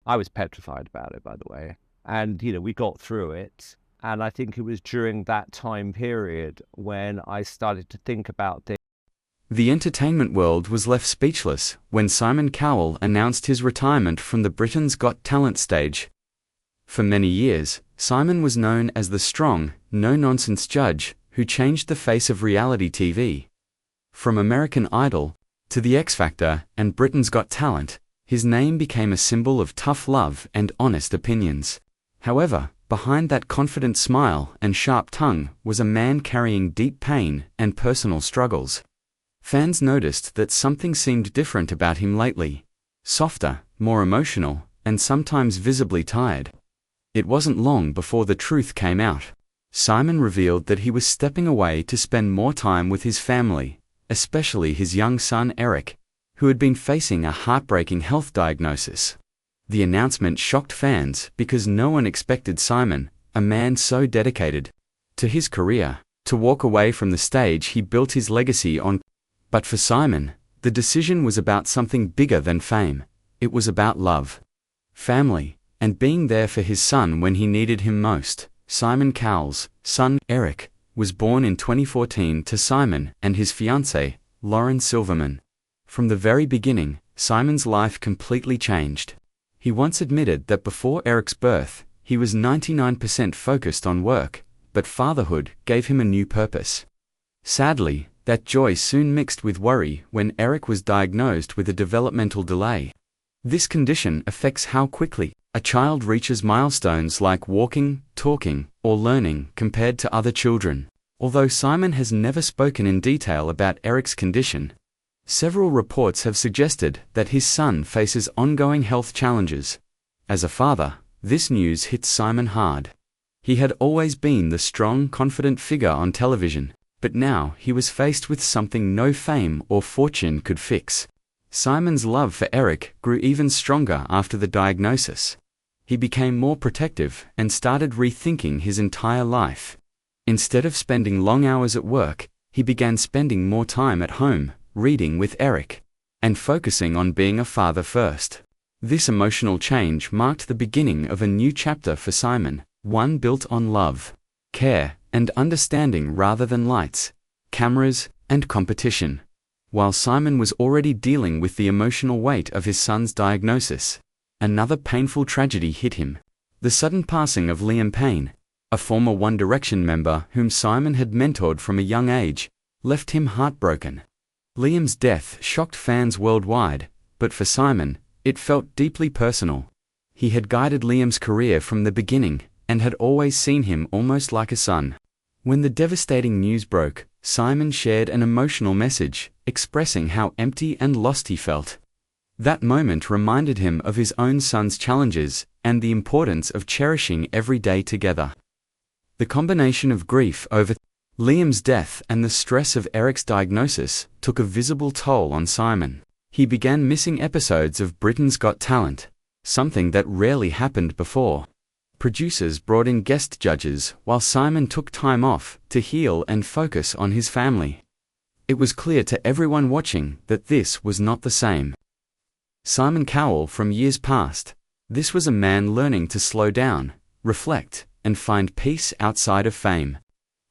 I was petrified about it, by the way. And, we got through it. And I think it was during that time period when I started to think about things. The entertainment world was left speechless when Simon Cowell announced his retirement from the Britain's Got Talent stage. For many years, Simon was known as the strong, no-nonsense judge who changed the face of reality TV. From American Idol to The X Factor and Britain's Got Talent, his name became a symbol of tough love and honest opinions. However, behind that confident smile and sharp tongue was a man carrying deep pain and personal struggles. Fans noticed that something seemed different about him lately. Softer, more emotional, and sometimes visibly tired. It wasn't long before the truth came out. Simon revealed that he was stepping away to spend more time with his family, especially his young son Eric, who had been facing a heartbreaking health diagnosis. The announcement shocked fans because no one expected Simon, a man so dedicated to his career, to walk away from the stage he built his legacy on. But for Simon, the decision was about something bigger than fame. It was about love, family, and being there for his son when he needed him most. Simon Cowell's son, Eric, was born in 2014 to Simon and his fiancée, Lauren Silverman. From the very beginning, Simon's life completely changed. He once admitted that before Eric's birth, he was 99% focused on work, but fatherhood gave him a new purpose. Sadly, that joy soon mixed with worry when Eric was diagnosed with a developmental delay. This condition affects how quickly a child reaches milestones like walking, talking, or learning compared to other children. Although Simon has never spoken in detail about Eric's condition, several reports have suggested that his son faces ongoing health challenges. As a father, this news hits Simon hard. He had always been the strong, confident figure on television, but now he was faced with something no fame or fortune could fix. Simon's love for Eric grew even stronger after the diagnosis. He became more protective and started rethinking his entire life. Instead of spending long hours at work, he began spending more time at home, reading with Eric, and focusing on being a father first. This emotional change marked the beginning of a new chapter for Simon, one built on love, care, and understanding rather than lights, cameras, and competition. While Simon was already dealing with the emotional weight of his son's diagnosis, another painful tragedy hit him. The sudden passing of Liam Payne, a former One Direction member whom Simon had mentored from a young age, left him heartbroken. Liam's death shocked fans worldwide, but for Simon, it felt deeply personal. He had guided Liam's career from the beginning, and had always seen him almost like a son. When the devastating news broke, Simon shared an emotional message, expressing how empty and lost he felt. That moment reminded him of his own son's challenges, and the importance of cherishing every day together. The combination of grief over Liam's death and the stress of Eric's diagnosis took a visible toll on Simon. He began missing episodes of Britain's Got Talent, something that rarely happened before. Producers brought in guest judges while Simon took time off to heal and focus on his family. It was clear to everyone watching that this was not the same Simon Cowell from years past. This was a man learning to slow down, reflect, and find peace outside of fame.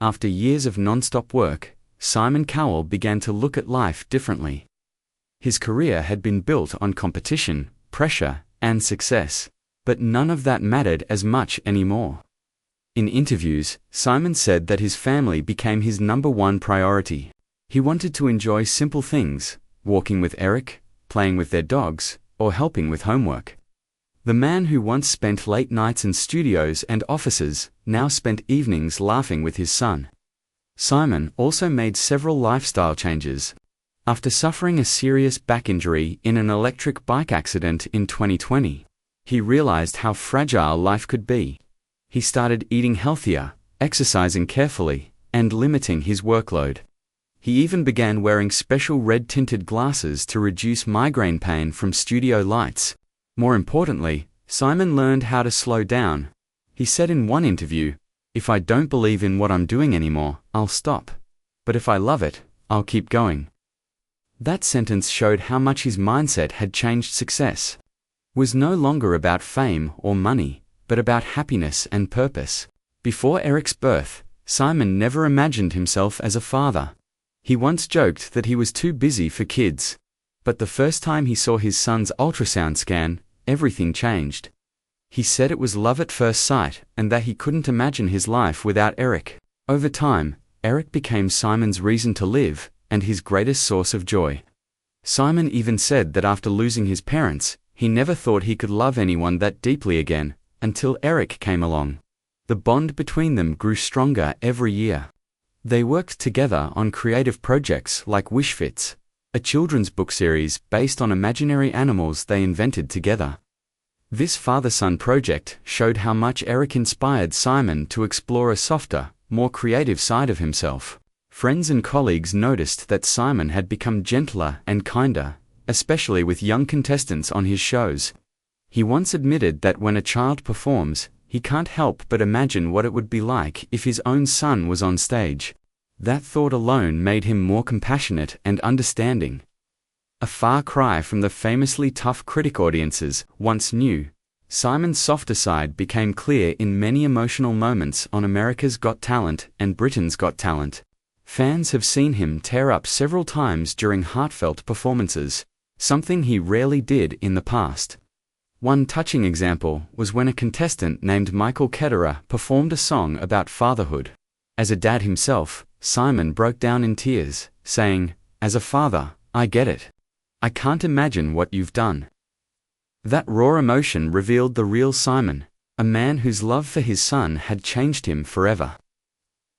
After years of non-stop work, Simon Cowell began to look at life differently. His career had been built on competition, pressure, and success, but none of that mattered as much anymore. In interviews, Simon said that his family became his number one priority. He wanted to enjoy simple things, walking with Eric, playing with their dogs, or helping with homework. The man who once spent late nights in studios and offices now spent evenings laughing with his son. Simon also made several lifestyle changes. After suffering a serious back injury in an electric bike accident in 2020, he realized how fragile life could be. He started eating healthier, exercising carefully, and limiting his workload. He even began wearing special red-tinted glasses to reduce migraine pain from studio lights. More importantly, Simon learned how to slow down. He said in one interview, "If I don't believe in what I'm doing anymore, I'll stop. But if I love it, I'll keep going." That sentence showed how much his mindset had changed success. was no longer about fame or money, but about happiness and purpose. Before Eric's birth, Simon never imagined himself as a father. He once joked that he was too busy for kids. But the first time he saw his son's ultrasound scan, everything changed. He said it was love at first sight and that he couldn't imagine his life without Eric. Over time, Eric became Simon's reason to live and his greatest source of joy. Simon even said that after losing his parents, he never thought he could love anyone that deeply again, until Eric came along. The bond between them grew stronger every year. They worked together on creative projects like Wish Fits, a children's book series based on imaginary animals they invented together. This father-son project showed how much Eric inspired Simon to explore a softer, more creative side of himself. Friends and colleagues noticed that Simon had become gentler and kinder, especially with young contestants on his shows. He once admitted that when a child performs, he can't help but imagine what it would be like if his own son was on stage. That thought alone made him more compassionate and understanding. A far cry from the famously tough critic audiences once knew, Simon's softer side became clear in many emotional moments on America's Got Talent and Britain's Got Talent. Fans have seen him tear up several times during heartfelt performances, something he rarely did in the past. One touching example was when a contestant named Michael Ketterer performed a song about fatherhood. As a dad himself, Simon broke down in tears, saying, "As a father, I get it. I can't imagine what you've done." That raw emotion revealed the real Simon, a man whose love for his son had changed him forever.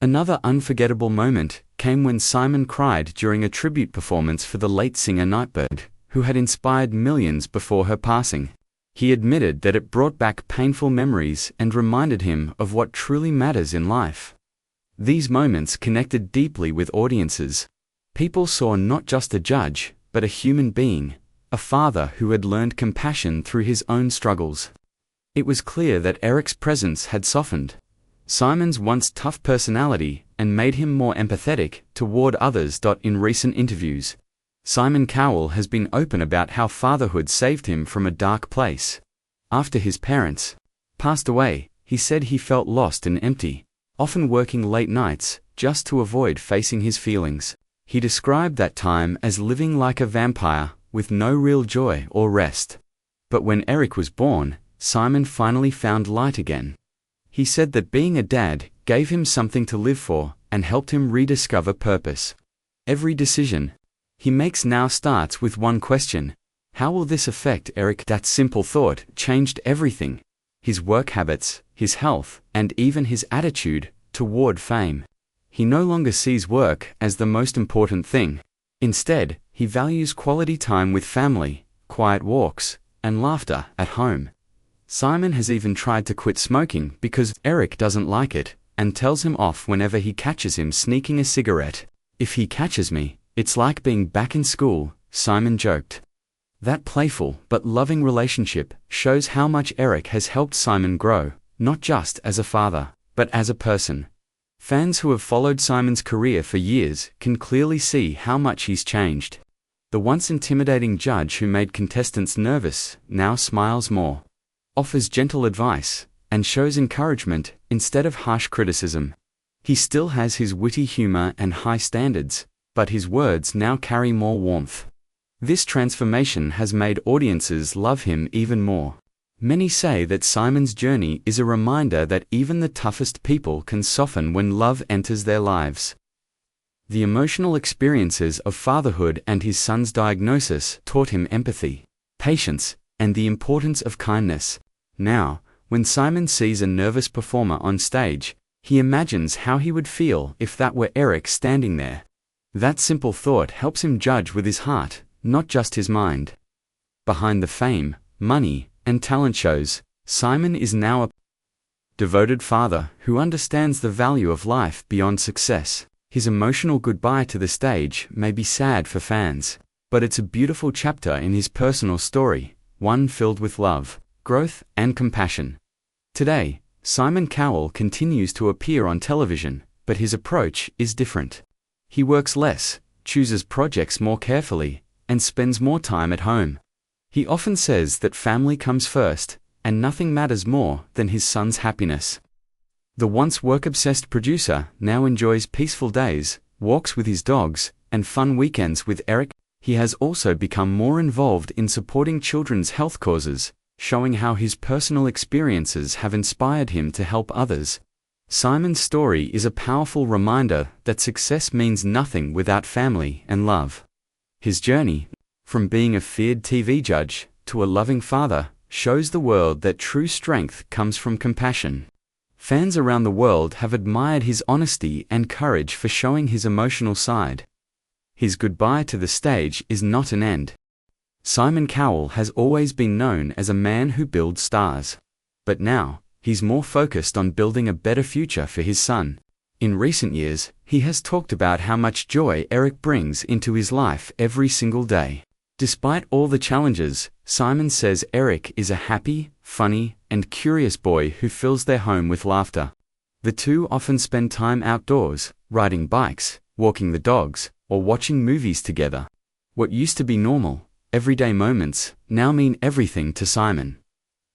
Another unforgettable moment came when Simon cried during a tribute performance for the late singer Nightbirde, who had inspired millions before her passing. He admitted that it brought back painful memories and reminded him of what truly matters in life. These moments connected deeply with audiences. People saw not just a judge, but a human being, a father who had learned compassion through his own struggles. It was clear that Eric's presence had softened Simon's once tough personality and made him more empathetic toward others. In recent interviews, Simon Cowell has been open about how fatherhood saved him from a dark place. After his parents passed away, he said he felt lost and empty, often working late nights just to avoid facing his feelings. He described that time as living like a vampire, with no real joy or rest. But when Eric was born, Simon finally found light again. He said that being a dad gave him something to live for and helped him rediscover purpose. Every decision he makes now starts with one question: how will this affect Eric? That simple thought changed everything: his work habits, his health, and even his attitude toward fame. He no longer sees work as the most important thing. Instead, he values quality time with family, quiet walks, and laughter at home. Simon has even tried to quit smoking because Eric doesn't like it, and tells him off whenever he catches him sneaking a cigarette. "If he catches me, it's like being back in school," Simon joked. That playful but loving relationship shows how much Eric has helped Simon grow, not just as a father, but as a person. Fans who have followed Simon's career for years can clearly see how much he's changed. The once intimidating judge who made contestants nervous now smiles more, offers gentle advice, and shows encouragement instead of harsh criticism. He still has his witty humor and high standards, but his words now carry more warmth. This transformation has made audiences love him even more. Many say that Simon's journey is a reminder that even the toughest people can soften when love enters their lives. The emotional experiences of fatherhood and his son's diagnosis taught him empathy, patience, and the importance of kindness. Now, when Simon sees a nervous performer on stage, he imagines how he would feel if that were Eric standing there. That simple thought helps him judge with his heart, not just his mind. Behind the fame, money, and talent shows, Simon is now a devoted father who understands the value of life beyond success. His emotional goodbye to the stage may be sad for fans, but it's a beautiful chapter in his personal story, one filled with love, growth, and compassion. Today, Simon Cowell continues to appear on television, but his approach is different. He works less, chooses projects more carefully, and spends more time at home. He often says that family comes first, and nothing matters more than his son's happiness. The once work-obsessed producer now enjoys peaceful days, walks with his dogs, and fun weekends with Eric. He has also become more involved in supporting children's health causes, showing how his personal experiences have inspired him to help others. Simon's story is a powerful reminder that success means nothing without family and love. His journey, from being a feared TV judge to a loving father, shows the world that true strength comes from compassion. Fans around the world have admired his honesty and courage for showing his emotional side. His goodbye to the stage is not an end. Simon Cowell has always been known as a man who builds stars. But now, he's more focused on building a better future for his son. In recent years, he has talked about how much joy Eric brings into his life every single day. Despite all the challenges, Simon says Eric is a happy, funny, and curious boy who fills their home with laughter. The two often spend time outdoors, riding bikes, walking the dogs, or watching movies together. What used to be normal, everyday moments, now mean everything to Simon.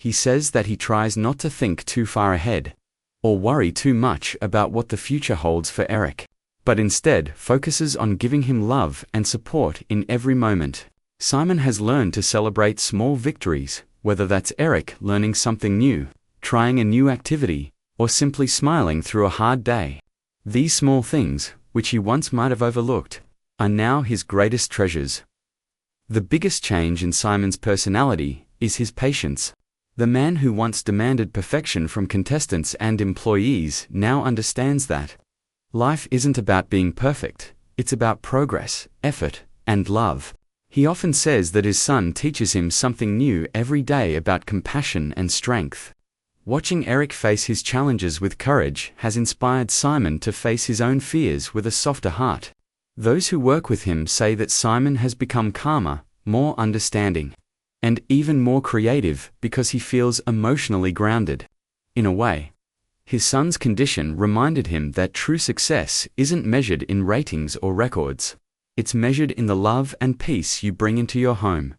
He says that he tries not to think too far ahead, or worry too much about what the future holds for Eric, but instead focuses on giving him love and support in every moment. Simon has learned to celebrate small victories, whether that's Eric learning something new, trying a new activity, or simply smiling through a hard day. These small things, which he once might have overlooked, are now his greatest treasures. The biggest change in Simon's personality is his patience. The man who once demanded perfection from contestants and employees now understands that life isn't about being perfect, it's about progress, effort, and love. He often says that his son teaches him something new every day about compassion and strength. Watching Eric face his challenges with courage has inspired Simon to face his own fears with a softer heart. Those who work with him say that Simon has become calmer, more understanding, and even more creative because he feels emotionally grounded. In a way, his son's condition reminded him that true success isn't measured in ratings or records. It's measured in the love and peace you bring into your home.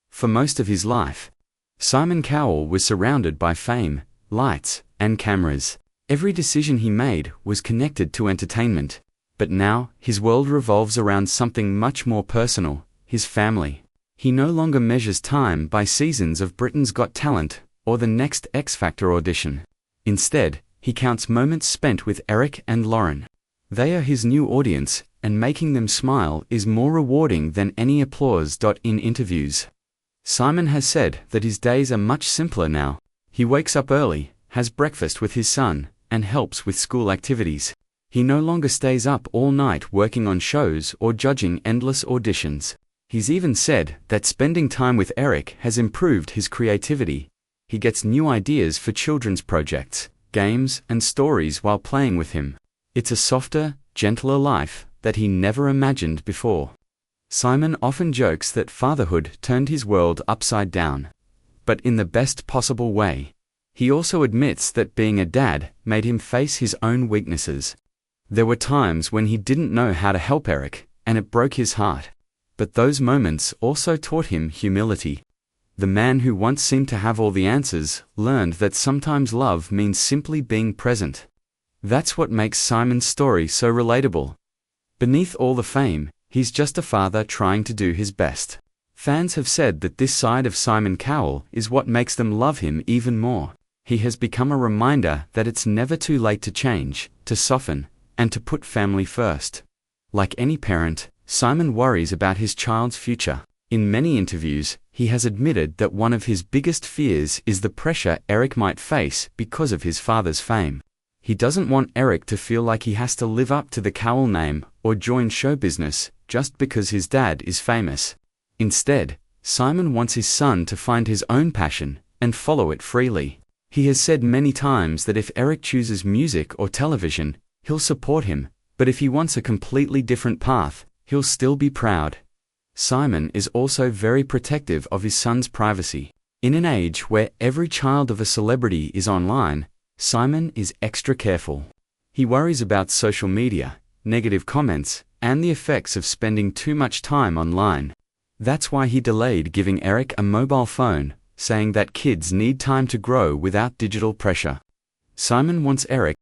For most of his life, Simon Cowell was surrounded by fame, lights, and cameras. Every decision he made was connected to entertainment. But now, his world revolves around something much more personal, his family. He no longer measures time by seasons of Britain's Got Talent or the next X Factor audition. Instead, he counts moments spent with Eric and Lauren. They are his new audience, and making them smile is more rewarding than any applause. In interviews, Simon has said that his days are much simpler now. He wakes up early, has breakfast with his son, and helps with school activities. He no longer stays up all night working on shows or judging endless auditions. He's even said that spending time with Eric has improved his creativity. He gets new ideas for children's projects, games, and stories while playing with him. It's a softer, gentler life that he never imagined before. Simon often jokes that fatherhood turned his world upside down, but in the best possible way. He also admits that being a dad made him face his own weaknesses. There were times when he didn't know how to help Eric, and it broke his heart. But those moments also taught him humility. The man who once seemed to have all the answers learned that sometimes love means simply being present. That's what makes Simon's story so relatable. Beneath all the fame, he's just a father trying to do his best. Fans have said that this side of Simon Cowell is what makes them love him even more. He has become a reminder that it's never too late to change, to soften, and to put family first. Like any parent, Simon worries about his child's future. In many interviews, he has admitted that one of his biggest fears is the pressure Eric might face because of his father's fame. He doesn't want Eric to feel like he has to live up to the Cowell name or join show business just because his dad is famous. Instead, Simon wants his son to find his own passion and follow it freely. He has said many times that if Eric chooses music or television, he'll support him, but if he wants a completely different path, he'll still be proud. Simon is also very protective of his son's privacy. In an age where every child of a celebrity is online, Simon is extra careful. He worries about social media, negative comments, and the effects of spending too much time online. That's why he delayed giving Eric a mobile phone, saying that kids need time to grow without digital pressure. Simon wants Eric